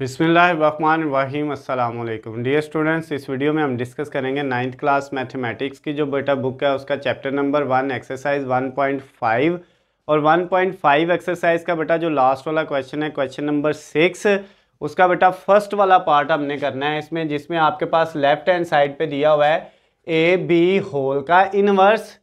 बिस्मिल्लाहिर्रहमानिर्रहीम अस्सलाम वालेकुम डियर स्टूडेंट्स। इस वीडियो में हम डिस्कस करेंगे 9th क्लास मैथमेटिक्स की जो बेटा बुक है उसका चैप्टर नंबर 1 एक्सरसाइज 1.5 और 1.5 एक्सरसाइज का बेटा जो लास्ट वाला क्वेश्चन है क्वेश्चन नंबर 6 उसका बेटा फर्स्ट वाला पार्ट हमने करना है इसमें, जिसमें आपके पास लेफ्ट हैंड साइड पे दिया हुआ है ए बी होल का इनवर्स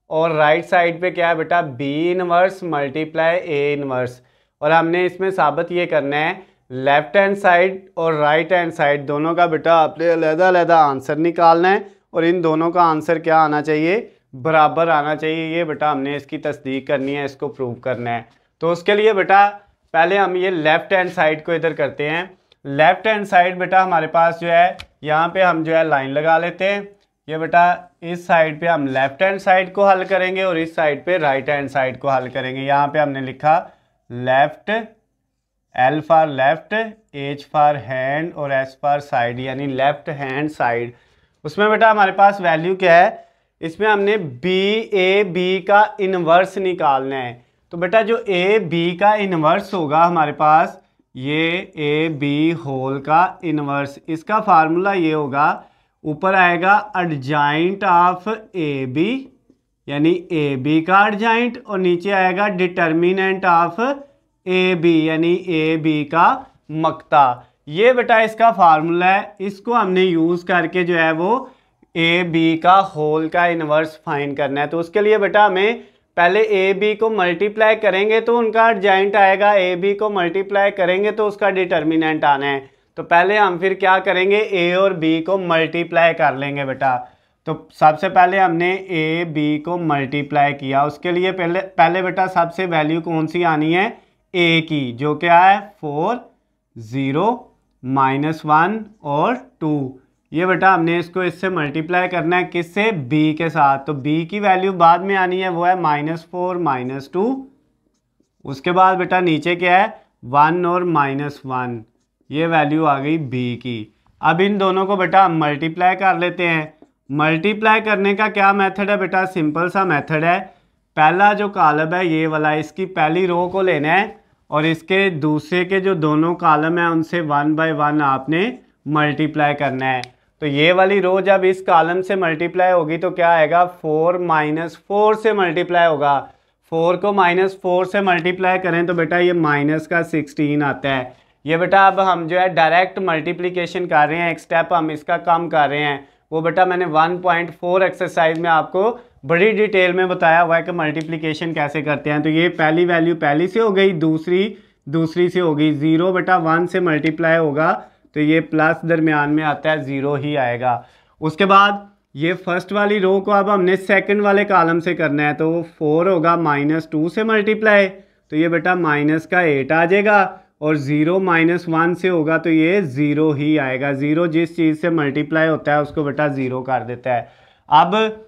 और राइट साइड पे क्या है बेटा B inverse multiply A inverse. और हमने इसमें साबित ये करना है लेफ्ट हैंड साइड और राइट हैंड साइड दोनों का बेटा आपने अलग-अलग आंसर निकालना है और इन दोनों का आंसर क्या आना चाहिए, बराबर आना चाहिए। ये बेटा हमने इसकी तस्दीक करनी है, इसको प्रूव करना है। तो उसके लिए बेटा पहले हम ये लेफ्ट हैंड साइड को इधर करते हैं। लेफ्ट हैंड साइड बेटा हमारे पास जो है यहाँ पे हम जो है लाइन लगा लेते हैं। ये बेटा इस साइड पे हम लेफ्ट हैंड साइड को हल करेंगे और इस साइड पे राइट हैंड साइड को हल करेंगे। यहाँ पे हमने लिखा left, L for left, H for hand और S फॉर साइड, यानी लेफ्ट हैंड साइड। उसमें बेटा हमारे पास वैल्यू क्या है, इसमें हमने B का इन्वर्स निकालना है। तो बेटा जो AB का इन्वर्स होगा हमारे पास, ये AB होल का इन्वर्स, इसका फार्मूला ये होगा, ऊपर आएगा एडजाइंट ऑफ AB यानी AB का एडजाइंट और नीचे आएगा डिटर्मिनेंट ऑफ AB यानी AB का मक्ता। ये बेटा इसका फार्मूला है, इसको हमने यूज़ करके जो है वो AB का होल का इन्वर्स फाइंड करना है। तो उसके लिए बेटा हमें पहले AB को मल्टीप्लाई करेंगे तो उनका एडजाइंट आएगा, AB को मल्टीप्लाई करेंगे तो उसका डिटर्मिनेंट आना है। तो पहले हम फिर क्या करेंगे, A और B को मल्टीप्लाई कर लेंगे बेटा। तो सबसे पहले हमने AB को मल्टीप्लाई किया, उसके लिए पहले बेटा सबसे वैल्यू कौन सी आनी है, A की, जो क्या है 4 0 -1 और 2। ये बेटा हमने इसको इससे मल्टीप्लाई करना है, किससे, B के साथ। तो B की वैल्यू बाद में आनी है, वो है -4 -2। उसके बाद बेटा नीचे क्या है 1 और -1, ये वैल्यू आ गई B की। अब इन दोनों को बेटा हम मल्टीप्लाई कर लेते हैं। मल्टीप्लाई करने का क्या मेथड है बेटा, सिंपल सा मेथड है। पहला जो कॉलम है ये वाला, इसकी पहली रो को लेना है और इसके दूसरे के जो दोनों कॉलम है उनसे 1 बाय 1 आपने मल्टीप्लाई करना है। तो ये वाली रो जब इस कॉलम से मल्टीप्लाई होगी तो क्या आएगा, 4 -4 से मल्टीप्लाई होगा। 4 को -4 से मल्टीप्लाई करें तो बेटा ये -16 आता है। ये बेटा अब हम जो है डायरेक्ट मल्टीप्लिकेशन कर रहे हैं, एक स्टेप हम इसका कम कर रहे हैं। वो बेटा मैंने 1.4 एक्सरसाइज में आपको बड़ी डिटेल में बताया हुआ है कि मल्टीप्लिकेशन कैसे करते हैं। तो ये पहली वैल्यू पहली से हो गई, दूसरी से हो गई। 0 बेटा 1 से मल्टीप्लाई होगा तो ये प्लस दरमियान में आता है, 0 ही आएगा। उसके बाद ये फर्स्ट वाली रो को अब हमने सेकंड वाले कॉलम से करना है, तो 4 होगा -2 से मल्टीप्लाई, तो ये बेटा -8 आ जाएगा। और 0 -1 से होगा तो ये 0 ही आएगा। 0 जिस चीज़ से मल्टीप्लाई होता है उसको बेटा 0 कर देता है। अब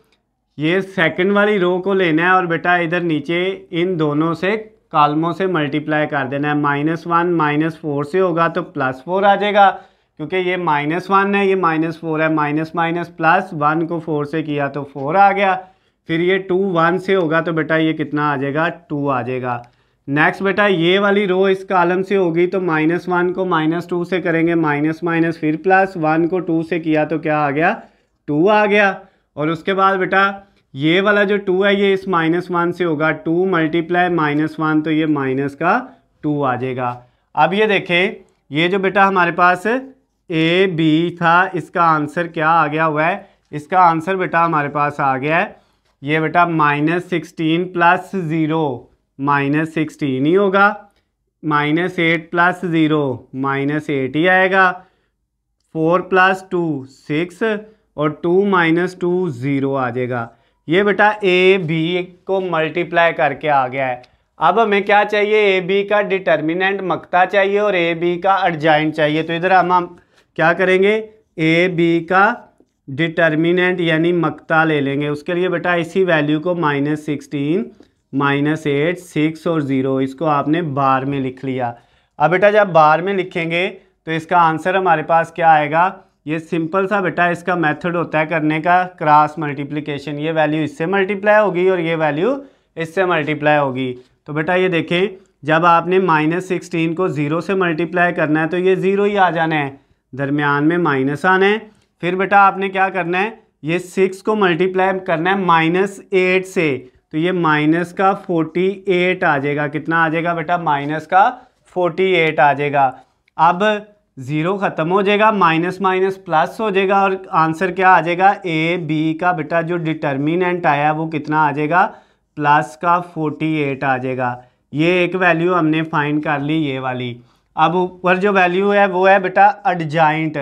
ये सेकंड वाली रो को लेना है और बेटा इधर नीचे इन दोनों से कॉलमों से मल्टीप्लाई कर देना है। -1 -4 से होगा तो +4 आ जाएगा, क्योंकि ये -1 है, ये -4 है। माइनस प्लस 1 को 4 से किया तो 4 आ गया। फिर ये 2 1 से होगा तो बेटा ये कितना आ जाएगा, 2 आ जाएगा। नेक्स्ट बेटा ये वाली रो इस कॉलम से होगी तो -1 को -2 से करेंगे, माइनस फिर +1 को 2 से किया तो क्या आ गया, 2 आ गया। और उसके बाद बेटा ये वाला जो 2 है ये इस -1 से होगा, 2 × -1 तो ये -2 आ जाएगा। अब ये देखें, ये जो बेटा हमारे पास AB था इसका आंसर क्या आ गया हुआ है, इसका आंसर बेटा हमारे पास आ गया है, ये बेटा -16 + 0 -16 ही होगा, -8 + 0 -8 ही आएगा, 4 + 2 6 और 2 - 2 0 आ जाएगा। ये बेटा AB को मल्टीप्लाई करके आ गया है। अब हमें क्या चाहिए, AB का डिटर्मिनेंट मक्ता चाहिए और AB का एडजाइंट चाहिए। तो इधर हम क्या करेंगे, AB का डिटर्मिनेंट यानी मक्ता ले लेंगे। उसके लिए बेटा इसी वैल्यू को -16 -8 6 और 0 इसको आपने बार में लिख लिया। अब बेटा जब बार में लिखेंगे तो इसका आंसर हमारे पास क्या आएगा, ये सिंपल सा बेटा इसका मेथड होता है करने का, क्रॉस मल्टीप्लिकेशन। ये वैल्यू इससे मल्टीप्लाई होगी और ये वैल्यू इससे मल्टीप्लाई होगी। तो बेटा ये देखें, जब आपने -16 को 0 से मल्टीप्लाई करना है तो ये 0 ही आ जाना है, दरमियान में माइनस आना है। फिर बेटा आपने क्या करना है, ये 6 को मल्टीप्लाई करना है -8 से, तो ये माइनस का 48 आ जाएगा। कितना आ जाएगा बेटा, माइनस का 48 आ जाएगा। अब 0 ख़त्म हो जाएगा, माइनस माइनस प्लस हो जाएगा और आंसर क्या आ जाएगा, ए बी का बेटा जो डिटर्मिनेंट आया वो कितना आ जाएगा, प्लस का 48 आ जाएगा। ये एक वैल्यू हमने फाइंड कर ली, ये वाली। अब ऊपर जो वैल्यू है वो है बेटा एडजाइंट।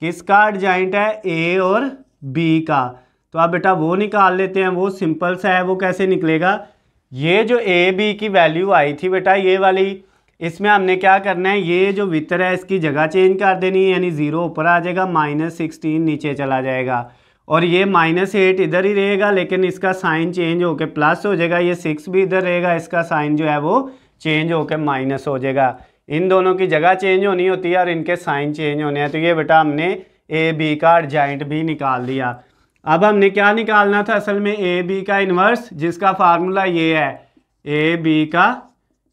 किसका एडजाइंट है, ए और बी का। तो अब बेटा वो निकाल लेते हैं, वो सिंपल सा है। वो कैसे निकलेगा, ये जो ए बी की वैल्यू आई थी बेटा ये वाली, इसमें हमने क्या करना है, ये जो वितर है इसकी जगह चेंज कर देनी है, यानी 0 ऊपर आ जाएगा, -16 नीचे चला जाएगा और ये -8 इधर ही रहेगा, लेकिन इसका साइन चेंज होकर प्लस हो जाएगा। ये 6 भी इधर रहेगा, इसका साइन जो है वो चेंज होकर माइनस हो जाएगा। इन दोनों की जगह चेंज होनी होती है और इनके साइन चेंज होने हैं। तो ये बेटा हमने ए बी का एडजाइंट भी निकाल दिया। अब हमने क्या निकालना था असल में, ए बी का इन्वर्स, जिसका फार्मूला ये है, ए बी का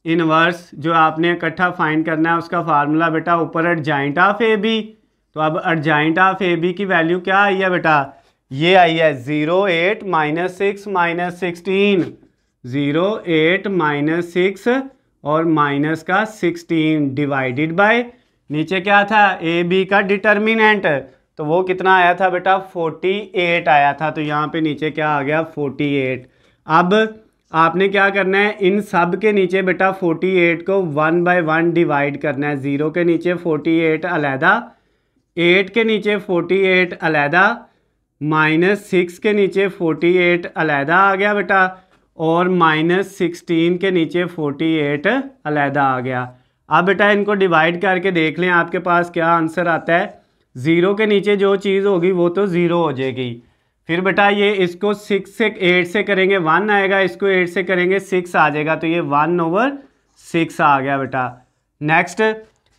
इन्वर्स जो आपने इकट्ठा फाइंड करना है उसका फार्मूला बेटा ऊपर एडजाइंट ऑफ ए बी। तो अब एडजाइंट ऑफ ए बी की वैल्यू क्या आई है बेटा, ये आई है 0 8 -6 -16, 0 8 -6 और माइनस का 16 डिवाइडेड बाय, नीचे क्या था, ए बी का डिटर्मिनेंट, तो वो कितना आया था बेटा, 48 आया था। तो यहाँ पे नीचे क्या आ गया, 48। अब आपने क्या करना है, इन सब के नीचे बेटा 48 को 1 बाय 1 डिवाइड करना है। 0 के नीचे 48 अलहदा, 8 के नीचे 48 अलहदा, -6 के नीचे 48 अलहदा आ गया बेटा, और -16 के नीचे 48 अलहदा आ गया। अब बेटा इनको डिवाइड करके देख लें आपके पास क्या आंसर आता है। 0 के नीचे जो चीज़ होगी वो तो 0 हो जाएगी। फिर बेटा ये इसको 6 से 8 से करेंगे 1 आएगा, इसको 8 से करेंगे 6 आ जाएगा, तो ये 1/6 आ गया बेटा। नेक्स्ट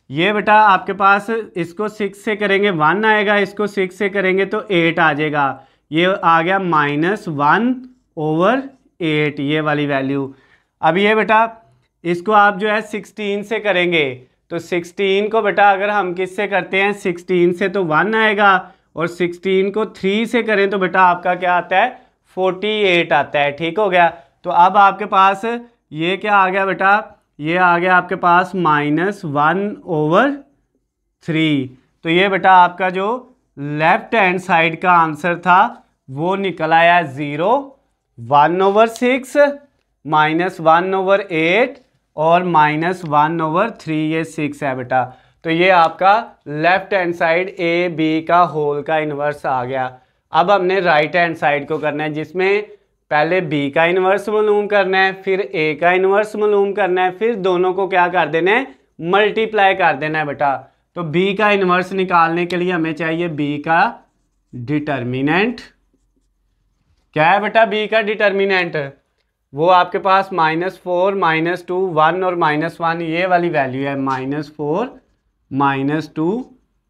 ये बेटा आपके पास इसको 6 से करेंगे 1 आएगा, इसको 6 से करेंगे तो 8 आ जाएगा, ये आ गया -1/8, ये वाली वैल्यू। अब ये बेटा इसको आप जो है 16 से करेंगे तो 16 को बेटा अगर हम किससे करते हैं, 16 से तो 1 आएगा, और 16 को 3 से करें तो बेटा आपका क्या आता है, 48 आता है। ठीक हो गया। तो अब आपके पास ये क्या आ गया बेटा, ये आ गया आपके पास -1/3। तो ये बेटा आपका जो लेफ्ट हैंड साइड का आंसर था वो निकल आया 0, 1/6, -1/8 और -1/3, ये 6 है बेटा। तो ये आपका left hand side A B का होल का इन्वर्स आ गया। अब हमने राइट हैंड साइड को करना है, जिसमें पहले बी का इन्वर्स मालूम करना है, फिर ए का इन्वर्स मालूम करना है, फिर दोनों को क्या कर देना है, मल्टीप्लाई कर देना है बेटा। तो बी का इन्वर्स निकालने के लिए हमें चाहिए बी का डिटर्मिनेंट। क्या है बेटा बी का डिटर्मिनेंट, वो आपके पास -4 -2 1 और -1, ये वाली वैल्यू है, -4 -2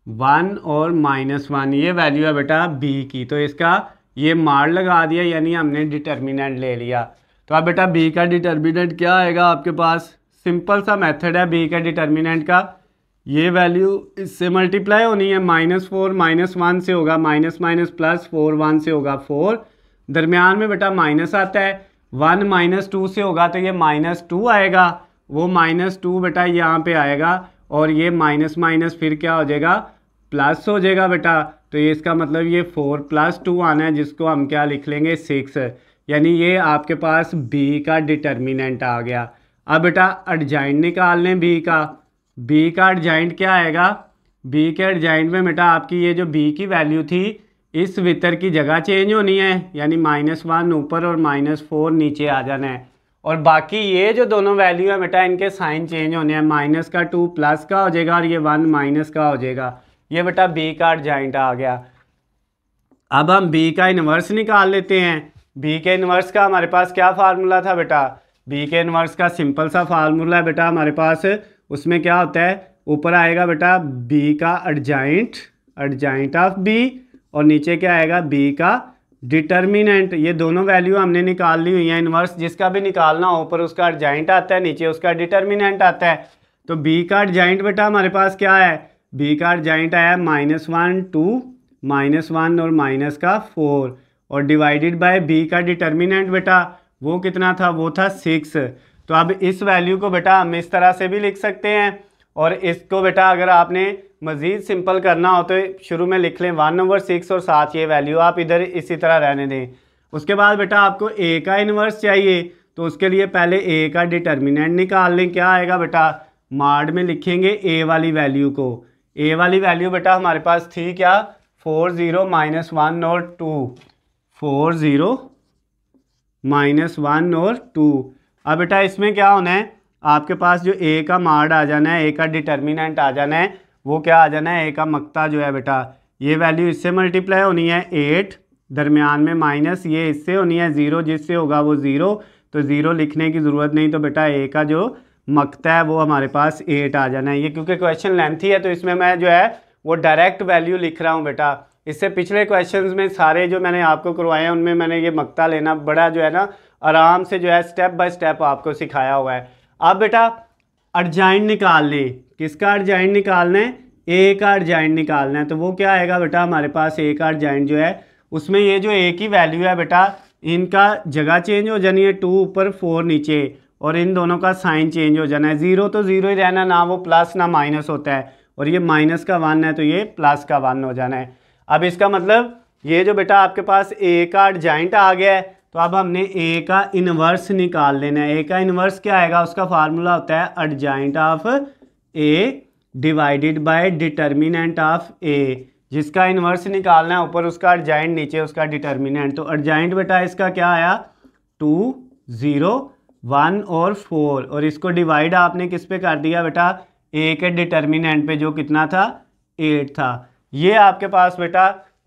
1 और -1, ये वैल्यू है बेटा बी की। तो इसका ये मार लगा दिया, यानी हमने डिटर्मिनेंट ले लिया। तो अब बेटा बी का डिटर्मिनेंट क्या आएगा आपके पास, सिंपल सा मेथड है बी का डिटर्मिनेंट का, ये वैल्यू इससे मल्टीप्लाई होनी है, -4 -1 से होगा माइनस माइनस प्लस, 4 1 से होगा 4, दरमियान में बेटा माइनस आता है, 1 -2 से होगा तो ये -2 आएगा, वो -2 बेटा यहाँ पे आएगा, और ये माइनस माइनस फिर क्या हो जाएगा, प्लस हो जाएगा बेटा। तो ये इसका मतलब ये 4 + 2 आना है, जिसको हम क्या लिख लेंगे 6, यानी ये आपके पास बी का डिटर्मिनेंट आ गया। अब बेटा एडजाइंट निकाल लें बी का। बी का एडजाइंट क्या आएगा, बी के एडजाइंट में बेटा आपकी ये जो बी की वैल्यू थी इस वितर की जगह चेंज होनी है, यानी -1 ऊपर और -4 नीचे आ जाना है, और बाकी ये जो दोनों वैल्यू है बेटा इनके साइन चेंज होने हैं, -2 प्लस का हो जाएगा और ये 1 माइनस का हो जाएगा। ये बेटा बी का एडजाइंट आ गया। अब हम बी का इन्वर्स निकाल लेते हैं। बी के इन्वर्स का हमारे पास क्या फार्मूला था बेटा, बी के इन्वर्स का सिंपल सा फार्मूला है बेटा हमारे पास, उसमें क्या होता है, ऊपर आएगा बेटा बी का एडजाइंट ऑफ बी, और नीचे क्या आएगा बी का डिटर्मिनेंट, ये दोनों वैल्यू हमने निकाल ली हुई है। इन्वर्स जिसका भी निकालना हो, ऊपर उसका अर्जाइंट आता है, नीचे उसका डिटर्मिनेंट आता है। तो बी का अर्जाइंट बेटा हमारे पास क्या है, बी का अर्जाइंट आया -1 2 -1 और माइनस का 4 और डिवाइडेड बाय बी का डिटर्मिनेंट बेटा वो कितना था, वो था 6। तो अब इस वैल्यू को बेटा हम इस तरह से भी लिख सकते हैं और इसको बेटा अगर आपने मज़ीद सिंपल करना हो तो शुरू में लिख लें 1/6 और साथ ये वैल्यू आप इधर इसी तरह रहने दें। उसके बाद बेटा आपको ए का इन्वर्स चाहिए, तो उसके लिए पहले ए का डिटर्मिनेंट निकाल लें। क्या आएगा बेटा, माड में लिखेंगे ए वाली वैल्यू को। ए वाली वैल्यू बेटा हमारे पास थी क्या, 4 0 -1 और 2, 4 0 -1 और 2। अब बेटा इसमें क्या होना है, आपके पास जो ए का माड आ जाना है, ए का डिटर्मिनेंट आ जाना है, वो क्या आ जाना है, ए का मक्ता जो है बेटा ये वैल्यू इससे मल्टीप्लाई होनी है 8, दरमियान में माइनस ये इससे होनी है 0, जिससे होगा वो 0, तो 0 लिखने की ज़रूरत नहीं। तो बेटा ए का जो मक्ता है वो हमारे पास 8 आ जाना है। ये क्योंकि क्वेश्चन लेंथी है तो इसमें मैं जो है वो डायरेक्ट वैल्यू लिख रहा हूँ बेटा। इससे पिछले क्वेश्चंस में सारे जो मैंने आपको करवाए हैं उनमें मैंने ये मक्ता लेना बड़ा जो है ना आराम से जो है स्टेप बाय स्टेप आपको सिखाया हुआ है। अब बेटा अर्जाइंट निकाल लें, किसका अर्जाइंट निकालना है, ए का अर्जाइंट निकालना है। तो वो क्या आएगा बेटा हमारे पास ए का अर्जाइंट जो है उसमें ये जो ए की वैल्यू है बेटा इनका जगह चेंज हो जानी है, 2 ऊपर 4 नीचे, और इन दोनों का साइन चेंज हो जाना है। 0 तो 0 ही रहना, ना वो प्लस ना माइनस होता है, और ये माइनस का 1 है तो ये प्लस का 1 हो जाना है। अब इसका मतलब ये जो बेटा आपके पास ए का अर्जाइंट आ गया है, तो अब हमने ए का इन्वर्स निकाल लेना है। ए का इन्वर्स क्या आएगा, उसका फार्मूला होता है adjoint of A divided by determinant of A. जिसका इन्वर्स निकालना है ऊपर उसका अर्जाइंट, नीचे उसका डिटर्मिनेंट। तो अर्जाइंट बेटा इसका क्या आया, 2 0 1 और 4, और इसको डिवाइड आपने किस पे कर दिया बेटा, ए के डिटर्मिनेंट पे जो कितना था 8 था। ये आपके पास बेटा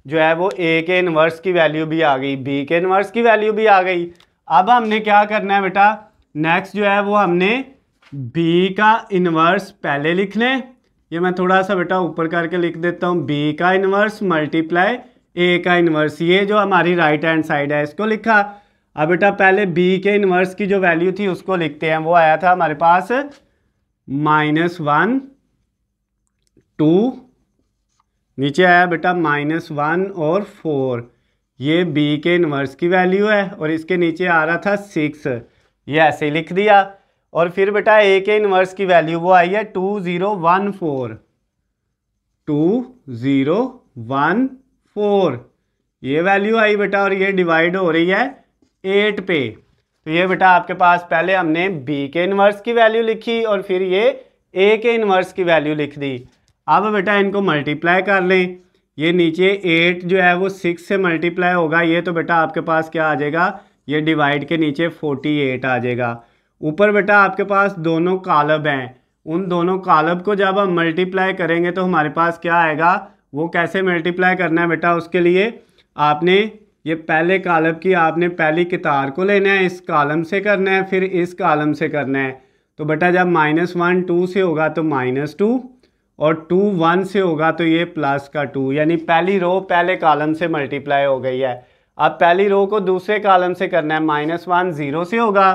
जो है वो ए के इन्वर्स की वैल्यू भी आ गई, बी के इन्वर्स की वैल्यू भी आ गई। अब हमने क्या करना है बेटा, नेक्स्ट जो है वो हमने बी का इन्वर्स पहले लिख लें। ये मैं थोड़ा सा बेटा ऊपर करके लिख देता हूँ, बी का इन्वर्स मल्टीप्लाई ए का इन्वर्स, ये जो हमारी राइट हैंड साइड है इसको लिखा। अब बेटा पहले बी के इन्वर्स की जो वैल्यू थी उसको लिखते हैं। वो आया था हमारे पास -1 2, नीचे आया बेटा -1 और 4, ये बी के इन्वर्स की वैल्यू है, और इसके नीचे आ रहा था 6, ये ऐसे लिख दिया। और फिर बेटा ए के इन्वर्स की वैल्यू वो आई है 2 0 1 4, 2 0 1 4, ये वैल्यू आई बेटा, और ये डिवाइड हो रही है 8 पे। तो ये बेटा आपके पास पहले हमने बी के इन्वर्स की वैल्यू लिखी और फिर ये ए के इन्वर्स की वैल्यू लिख दी। अब बेटा इनको मल्टीप्लाई कर लें, ये नीचे 8 जो है वो 6 से मल्टीप्लाई होगा, ये तो बेटा आपके पास क्या आ जाएगा, ये डिवाइड के नीचे 48 आ जाएगा। ऊपर बेटा आपके पास दोनों कालब हैं, उन दोनों कालब को जब हम मल्टीप्लाई करेंगे तो हमारे पास क्या आएगा, वो कैसे मल्टीप्लाई करना है बेटा, उसके लिए आपने ये पहले कालब की आपने पहली कितार को लेना है, इस कॉलम से करना है, फिर इस कॉलम से करना है। तो बेटा जब -1 2 से होगा तो -2, और 2 1 से होगा तो ये प्लस का 2, यानी पहली रो पहले कॉलम से मल्टीप्लाई हो गई है। अब पहली रो को दूसरे कॉलम से करना है, -1 0 से होगा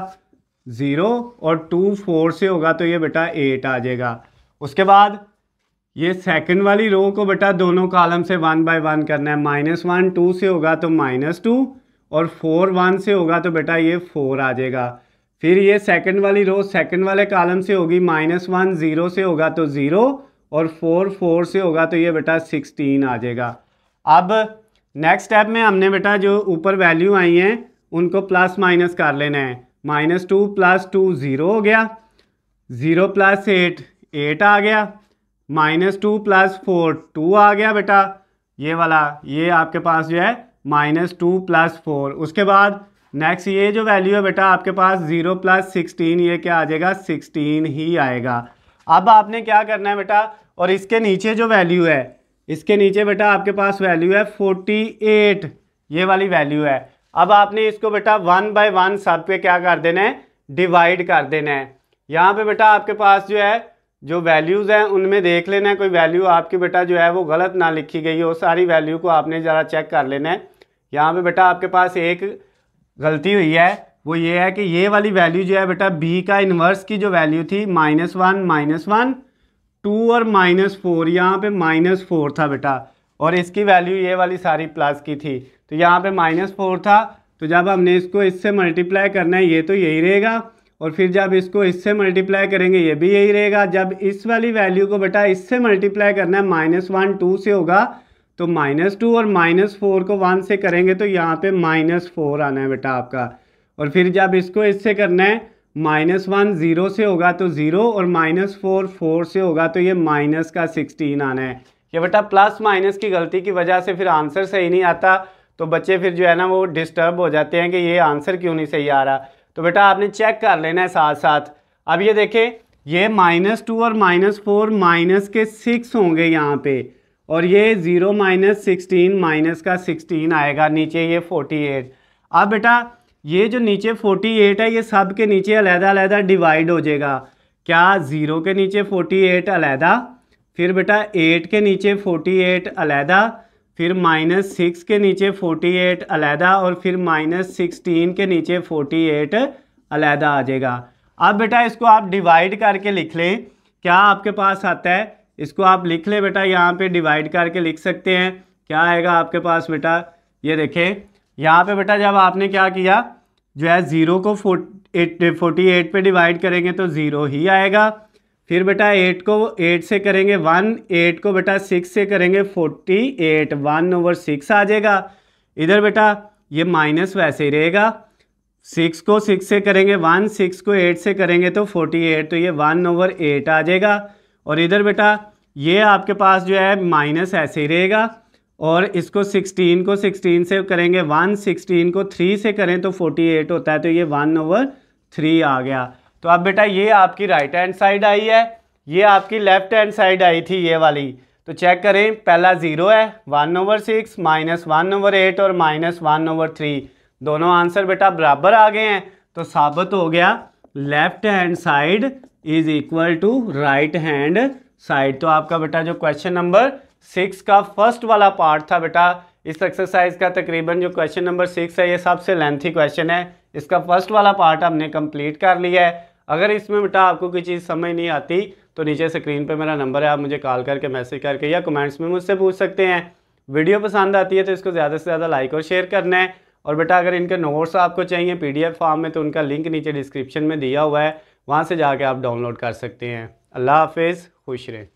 0, और 2 4 से होगा तो ये बेटा 8 आ जाएगा। उसके बाद ये सेकंड वाली रो को बेटा दोनों कॉलम से 1 बाय 1 करना है, -1 2 से होगा तो -2, और 4 1 से होगा तो बेटा ये 4 आ जाएगा। फिर ये सेकंड वाली रो सेकंड वाले कॉलम से होगी, -1 0 से होगा तो 0, और 4 4 से होगा तो ये बेटा 16 आ जाएगा। अब नेक्स्ट स्टेप में हमने बेटा जो ऊपर वैल्यू आई हैं उनको प्लस माइनस कर लेना है। -2 + 2 0 हो गया, 0 + 8 8 आ गया, -2 + 4 2 आ गया बेटा, ये वाला ये आपके पास जो है -2 + 4। उसके बाद नेक्स्ट ये जो वैल्यू है बेटा आपके पास 0 + 16, ये क्या आ जाएगा 16 ही आएगा। अब आपने क्या करना है बेटा, और इसके नीचे जो वैल्यू है, इसके नीचे बेटा आपके पास वैल्यू है 48, ये वाली वैल्यू है। अब आपने इसको बेटा 1 बाय 1 सब पे क्या कर देना है, डिवाइड कर देना है। यहाँ पे बेटा आपके पास जो है जो वैल्यूज़ हैं उनमें देख लेना है कोई वैल्यू आपकी बेटा जो है वो गलत ना लिखी गई हो, सारी वैल्यू को आपने ज़रा चेक कर लेना है। यहाँ पे बेटा आपके पास एक गलती हुई है, वो ये है कि ये वाली वैल्यू जो है बेटा b का इन्वर्स की जो वैल्यू थी -1 2 और -4, यहाँ पे -4 था बेटा, और इसकी वैल्यू ये वाली सारी प्लस की थी, तो यहाँ पे -4 था। तो जब हमने इसको इससे मल्टीप्लाई करना है ये तो यही रहेगा, और फिर जब इसको इससे मल्टीप्लाई करेंगे ये भी यही रहेगा। जब इस वाली वैल्यू को बेटा इससे मल्टीप्लाई करना है -1 2 से होगा, तो -2 और -4 को 1 से करेंगे तो यहाँ पे -4 आना है बेटा आपका। और फिर जब इसको इससे करना है -1 0 से होगा तो 0, और -4 4 से होगा तो ये -16 आना है। ये बेटा प्लस माइनस की गलती की वजह से फिर आंसर सही नहीं आता, तो बच्चे फिर जो है ना वो डिस्टर्ब हो जाते हैं कि ये आंसर क्यों नहीं सही आ रहा। तो बेटा आपने चेक कर लेना है साथ साथ। अब ये देखें, ये -2 और -4 माइनस के 6 होंगे यहाँ पे, और ये 0 -16 माइनस का 16 आएगा, नीचे ये 48। अब बेटा ये जो नीचे 48 है ये सब के नीचे अलग-अलग डिवाइड हो जाएगा। क्या 0 के नीचे 48 अलग, फिर बेटा 8 के नीचे 48 अलग, फिर -6 के नीचे 48 अलग, और फिर -16 के नीचे 48 अलग आ जाएगा। अब बेटा इसको आप डिवाइड करके लिख लें, क्या आपके पास आता है, इसको आप लिख लें बेटा, यहाँ पे डिवाइड करके लिख सकते हैं। क्या आएगा आपके पास बेटा, ये देखें यहाँ पे बेटा जब आपने क्या किया जो है 0 को 48 पे डिवाइड करेंगे तो 0 ही आएगा। फिर बेटा 8 को 8 से करेंगे 1, 8 को बेटा 6 से करेंगे 48, 1/6 आ जाएगा। इधर बेटा ये माइनस वैसे ही रहेगा, 6 को 6 से करेंगे 1, 6 को 8 से करेंगे तो 48, तो ये 1/8 आ जाएगा। और इधर बेटा ये आपके पास जो है माइनस ऐसे ही रहेगा, और इसको 16 को 16 से करेंगे 1, 16 को 3 से करें तो 48 होता है, तो ये 1/3 आ गया। तो अब बेटा ये आपकी राइट हैंड साइड आई है, ये आपकी लेफ्ट हैंड साइड आई थी ये वाली। तो चेक करें, पहला 0 है, 1/6 -1/8 और -1/3, दोनों आंसर बेटा बराबर आ गए हैं। तो साबित हो गया left hand side is equal to right hand side. तो आपका बेटा जो क्वेश्चन नंबर 6 का फर्स्ट वाला पार्ट था बेटा इस एक्सरसाइज का, तकरीबन जो क्वेश्चन नंबर 6 है ये सबसे लेंथी क्वेश्चन है, इसका फर्स्ट वाला पार्ट हमने कंप्लीट कर लिया है। अगर इसमें बेटा आपको कोई चीज़ समझ नहीं आती तो नीचे स्क्रीन पे मेरा नंबर है, आप मुझे कॉल करके मैसेज करके या कमेंट्स में मुझसे पूछ सकते हैं। वीडियो पसंद आती है तो इसको ज़्यादा से ज़्यादा लाइक और शेयर करना है। और बेटा अगर इनके नोट्स आपको चाहिए PDF फॉर्म में तो उनका लिंक नीचे डिस्क्रिप्शन में दिया हुआ है, वहाँ से जाके आप डाउनलोड कर सकते हैं। अल्लाह हाफिज़, खुश रहें।